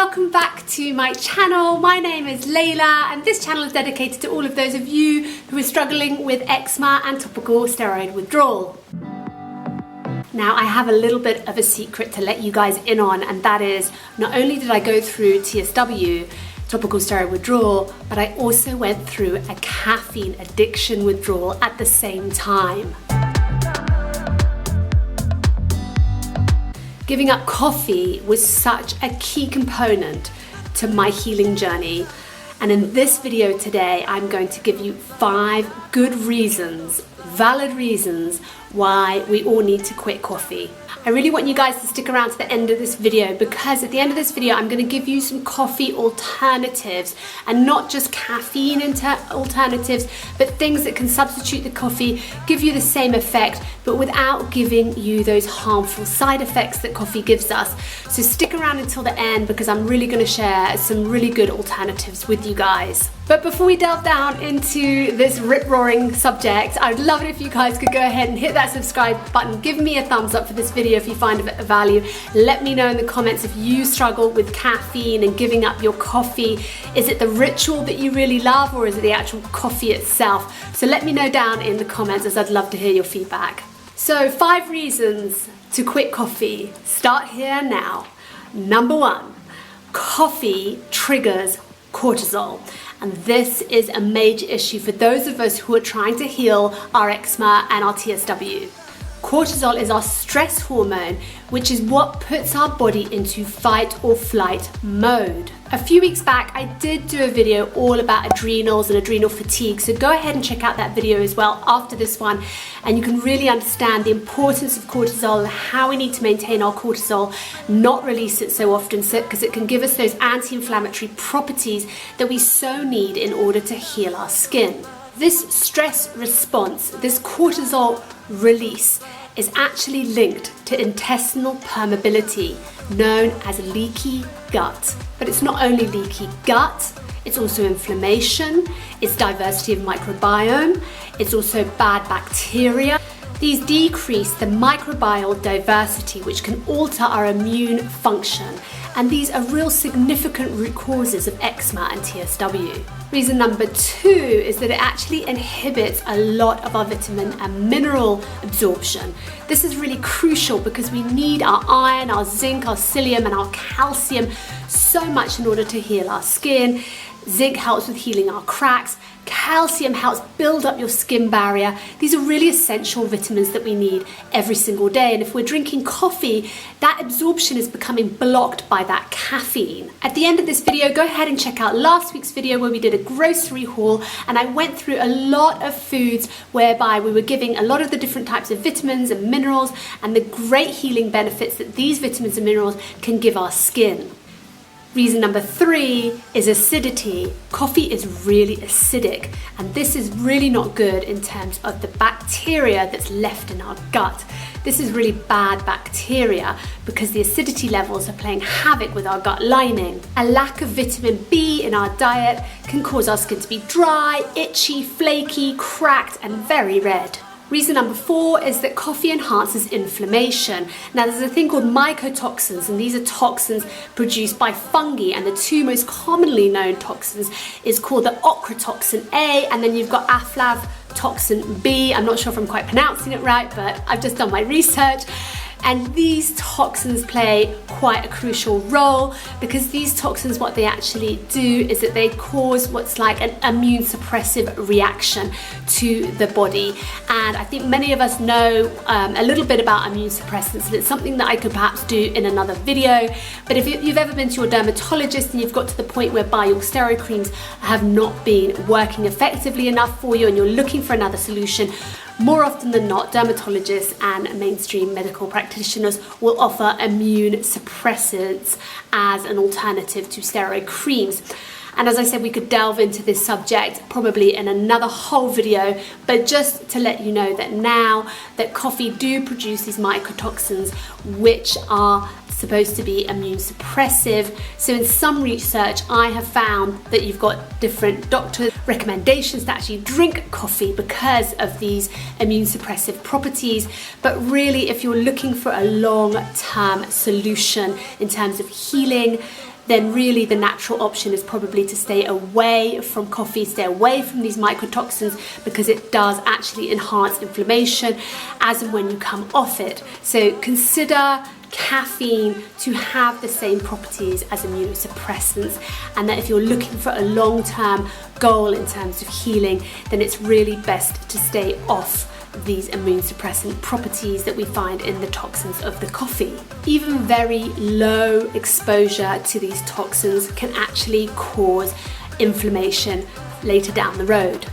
welcome back to my channel. My name is Layla and this channel is dedicated to all of those of you who are struggling with eczema and topical steroid withdrawal. Now I have a little bit of a secret to let you guys in on, and that is not only did I go through TSW, topical steroid withdrawal, but I also went through a caffeine addiction withdrawal at the same time. Giving up coffee was such a key component to my healing journey. And in this video today, I'm going to give you 5 good reasons, valid reasons, why we all need to quit coffee. I really want you guys to stick around to the end of this video, because at the end of this video I'm going to give you some coffee alternatives, and not just caffeine alternatives, but things that can substitute the coffee, give you the same effect but without giving you those harmful side effects that coffee gives us. So stick around until the end, because I'm really going to share some really good alternatives with you guys. But before we delve down into this rip-roaring subject, I'd love it if you guys could go ahead and hit that subscribe button, give me a thumbs up for this video if you find it of value. Let me know in the comments if you struggle with caffeine and giving up your coffee. Is it the ritual that you really love, or is it the actual coffee itself? So let me know down in the comments, as I'd love to hear your feedback. So 5 reasons to quit coffee. Start here now. Number 1, coffee triggers cortisol. And this is a major issue for those of us who are trying to heal our eczema and our TSW. Cortisol is our stress hormone, which is what puts our body into fight or flight mode. A few weeks back, I did do a video all about adrenals and adrenal fatigue, so go ahead and check out that video as well after this one, and you can really understand the importance of cortisol and how we need to maintain our cortisol, not release it so often, because it can give us those anti-inflammatory properties that we so need in order to heal our skin. This stress response, this cortisol release, is actually linked to intestinal permeability, known as leaky gut. But it's not only leaky gut, it's also inflammation, it's diversity of microbiome, it's also bad bacteria. These decrease the microbial diversity, which can alter our immune function. And these are real significant root causes of eczema and TSW. Reason number 2 is that it actually inhibits a lot of our vitamin and mineral absorption. This is really crucial because we need our iron, our zinc, our psyllium and our calcium so much in order to heal our skin. Zinc helps with healing our cracks. Calcium helps build up your skin barrier. These are really essential vitamins that we need every single day. And if we're drinking coffee, that absorption is becoming blocked by that caffeine. At the end of this video, go ahead and check out last week's video where we did a grocery haul, and I went through a lot of foods whereby we were giving a lot of the different types of vitamins and minerals and the great healing benefits that these vitamins and minerals can give our skin. Reason number 3 is acidity. Coffee is really acidic, and this is really not good in terms of the bacteria that's left in our gut. This is really bad bacteria because the acidity levels are playing havoc with our gut lining. A lack of vitamin B in our diet can cause our skin to be dry, itchy, flaky, cracked, and very red. Reason number 4 is that coffee enhances inflammation. Now there's a thing called mycotoxins, and these are toxins produced by fungi, and the 2 most commonly known toxins is called the ochratoxin A, and then you've got aflatoxin B. I'm not sure if I'm quite pronouncing it right, but I've just done my research. And these toxins play quite a crucial role, because these toxins, what they actually do is that they cause what's like an immune suppressive reaction to the body. And I think many of us know a little bit about immune suppressants, and it's something that I could perhaps do in another video. But if you've ever been to your dermatologist and you've got to the point whereby your steroid creams have not been working effectively enough for you and you're looking for another solution, more often than not, dermatologists and mainstream medical practitioners will offer immune suppressants as an alternative to steroid creams. And as I said, we could delve into this subject probably in another whole video, but just to let you know that now that coffee do produce these mycotoxins, which are supposed to be immune suppressive. So in some research, I have found that you've got different doctors recommendations to actually drink coffee because of these immune suppressive properties. But really, if you're looking for a long-term solution in terms of healing, then really the natural option is probably to stay away from coffee, stay away from these mycotoxins, because it does actually enhance inflammation as and when you come off it. So consider caffeine to have the same properties as immunosuppressants, and that if you're looking for a long-term goal in terms of healing, then it's really best to stay off these immune suppressant properties that we find in the toxins of the coffee. Even very low exposure to these toxins can actually cause inflammation later down the road.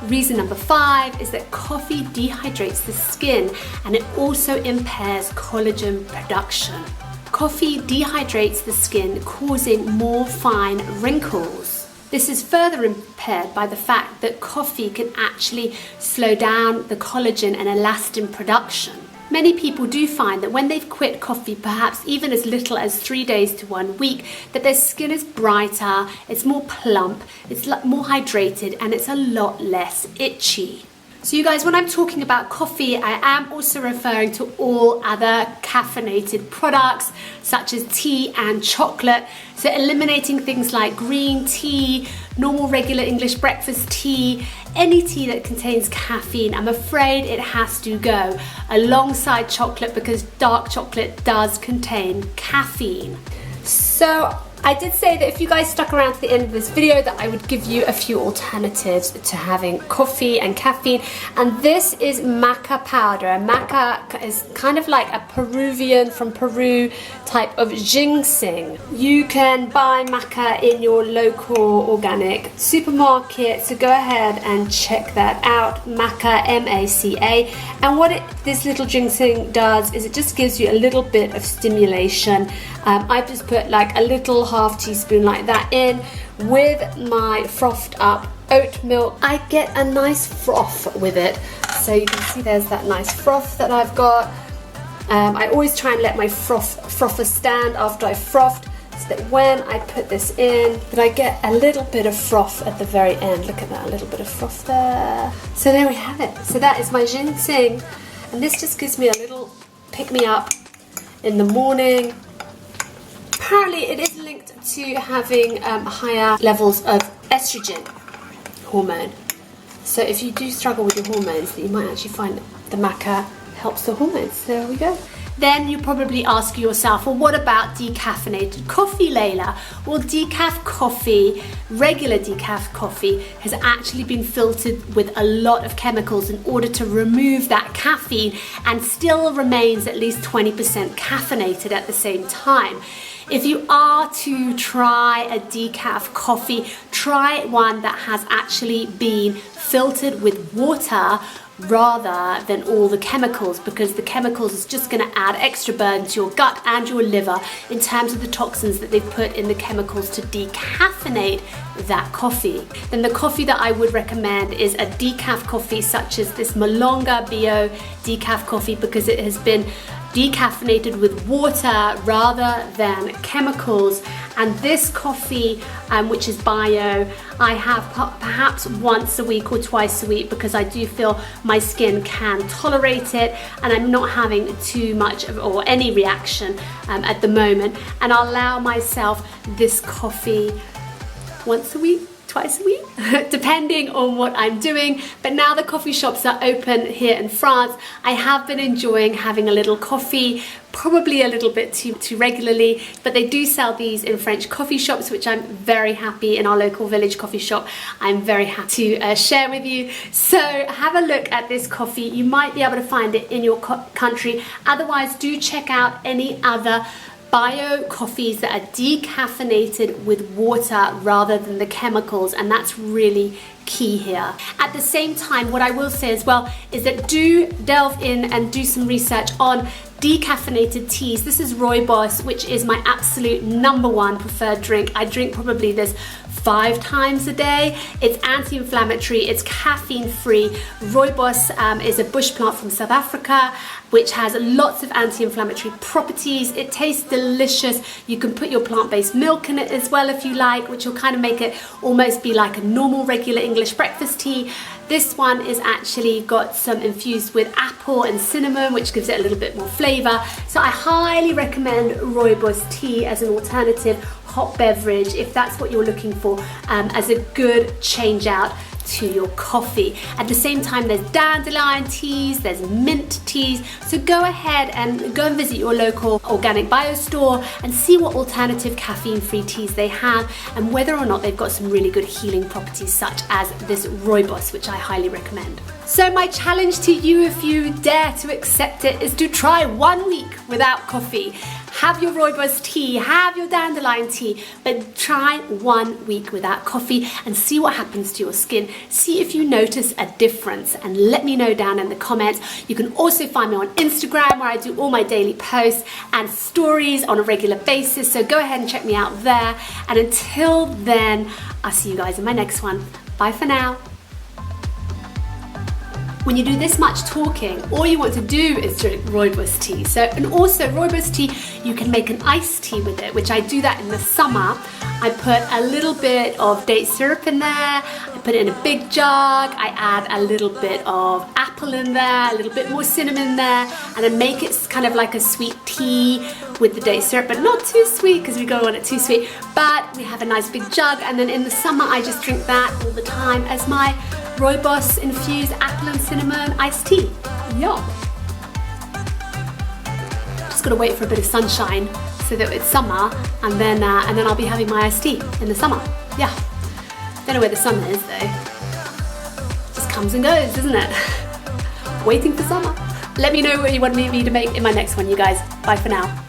Reason number 5 is that coffee dehydrates the skin, and it also impairs collagen production. Coffee dehydrates the skin, causing more fine wrinkles. This is further impaired by the fact that coffee can actually slow down the collagen and elastin production. Many people do find that when they've quit coffee, perhaps even as little as 3 days to 1 week, that their skin is brighter, it's more plump, it's more hydrated, and it's a lot less itchy. So you guys, when I'm talking about coffee, I am also referring to all other caffeinated products such as tea and chocolate. So eliminating things like green tea, normal regular English breakfast tea, any tea that contains caffeine, I'm afraid it has to go alongside chocolate, because dark chocolate does contain caffeine. So I did say that if you guys stuck around to the end of this video that I would give you a few alternatives to having coffee and caffeine, and this is maca powder. Maca is kind of like a Peruvian, from Peru, type of ginseng. You can buy maca in your local organic supermarket, so go ahead and check that out. Maca, M-A-C-A. And what this little ginseng does is it just gives you a little bit of stimulation. I've just put like a little half teaspoon like that in with my frothed up oat milk. I get a nice froth with it, so you can see there's that nice froth that I've got. I always try and let my frother stand after I've frothed, so that when I put this in, that I get a little bit of froth at the very end. Look at that, a little bit of froth there. So there we have it. So that is my ginseng, and this just gives me a little pick-me-up in the morning. Apparently it is linked to having higher levels of estrogen hormone. So if you do struggle with your hormones, then you might actually find that the maca helps the hormones. So there we go. Then you probably ask yourself, well, what about decaffeinated coffee, Layla? Well, decaf coffee, regular decaf coffee, has actually been filtered with a lot of chemicals in order to remove that caffeine, and still remains at least 20% caffeinated at the same time. If you are to try a decaf coffee, try one that has actually been filtered with water rather than all the chemicals, because the chemicals is just going to add extra burden to your gut and your liver in terms of the toxins that they've put in the chemicals to decaffeinate that coffee. Then the coffee that I would recommend is a decaf coffee, such as this Malonga Bio decaf coffee, because it has been decaffeinated with water rather than chemicals. And this coffee, which is bio, I have perhaps once a week or twice a week, because I do feel my skin can tolerate it and I'm not having too much of, or any reaction at the moment. And I'll allow myself this coffee once a week, twice a week, depending on what I'm doing. But now the coffee shops are open here in France, I have been enjoying having a little coffee, probably a little bit too regularly, but they do sell these in French coffee shops, which I'm very happy, in our local village coffee shop, I'm very happy to share with you. So have a look at this coffee. You might be able to find it in your country. Otherwise, do check out any other bio coffees that are decaffeinated with water rather than the chemicals, and that's really key here. At the same time, what I will say as well is that do delve in and do some research on decaffeinated teas. This is Rooibos, which is my absolute #1 preferred drink. I drink probably this 5 times a day. It's anti-inflammatory, it's caffeine-free. Rooibos is a bush plant from South Africa, which has lots of anti-inflammatory properties. It tastes delicious. You can put your plant-based milk in it as well if you like, which will kind of make it almost be like a normal regular English breakfast tea. This one is actually got some infused with apple and cinnamon, which gives it a little bit more flavor. So I highly recommend rooibos tea as an alternative hot beverage if that's what you're looking for, as a good change out to your coffee. At the same time, there's dandelion teas, there's mint teas, so go ahead and go and visit your local organic bio store and see what alternative caffeine-free teas they have and whether or not they've got some really good healing properties such as this rooibos, which I highly recommend. So my challenge to you, if you dare to accept it, is to try 1 week without coffee. Have your rooibos tea, have your dandelion tea, but try 1 week without coffee and see what happens to your skin. See if you notice a difference and let me know down in the comments. You can also find me on Instagram where I do all my daily posts and stories on a regular basis. So go ahead and check me out there. And until then, I'll see you guys in my next one. Bye for now. When you do this much talking, all you want to do is drink rooibos tea. So, and also rooibos tea, you can make an iced tea with it, which I do that in the summer. I put a little bit of date syrup in there, I put it in a big jug, I add a little bit of apple in there, a little bit more cinnamon there, and I make it kind of like a sweet tea with the date syrup, but not too sweet because we don't want it too sweet. But we have a nice big jug, and then in the summer I just drink that all the time as my rooibos infused apple and cinnamon iced tea. Yum. Just gotta wait for a bit of sunshine so that it's summer, and then I'll be having my iced tea in the summer. Yeah. Don't know where the sun is though. Just comes and goes, isn't it? Waiting for summer. Let me know what you want me to make in my next one, you guys. Bye for now.